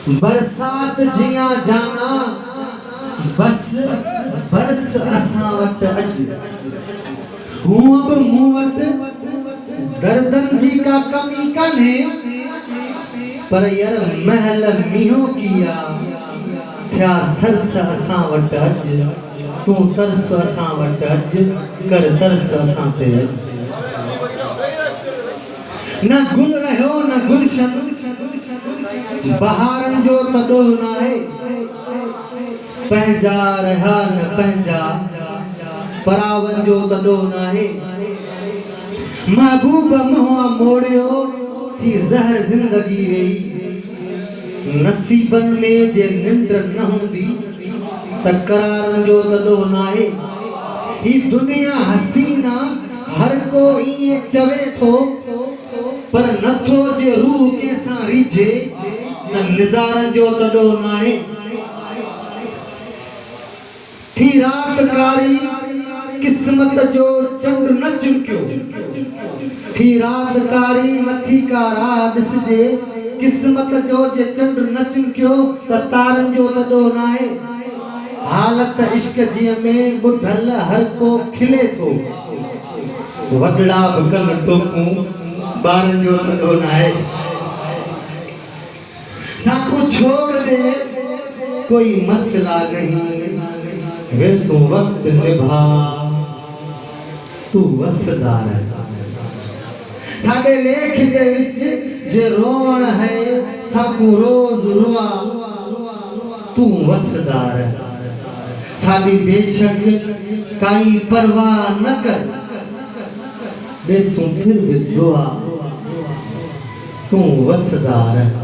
बरसात जिया जाना बस बरस असां वट अज हूं अब मूं वट दर्दन जी का कमी काने पर यार महल मीहो किया थिया सरस असां वट अज तू तरस असां वट अज कर तरस असां ते न गुल रहो न गुलशन बहारन जो तडो नाहे पंहिंजा रहा न पंहिंजा परावन जो तडो नाहे महबूब मुआ मोड़ियो थी जहर जिंदगी वेई नसीबन में जे निंड न हुंदी तकरारन जो तडो नाहे ही दुनिया हसीना हर को ये चवे थो पर नथो जे रूह के सां रीझे न निज़ारन जो तडो नाहे थी रात कारी किस्मत जो चंड न चुमकियो थी रात कारी नथी का राह दिसजे किस्मत जो जे चंड न चुमकियो त तारन जो तडो नाहे हालत इश्क जी में बुढ़ल हर को खिले थो वडड़ा बकल टोकूं बारन जो तडो नाहे साकू छोड़ दे कोई मसला नहीं वैसो वक्त निभा तू वसदार साडे लेख दे विच जे रोवण है साकू रोज रुआ तू वसदार साडी बेशक काई परवाह न कर बेसू फिर भी दुआ तू वसदार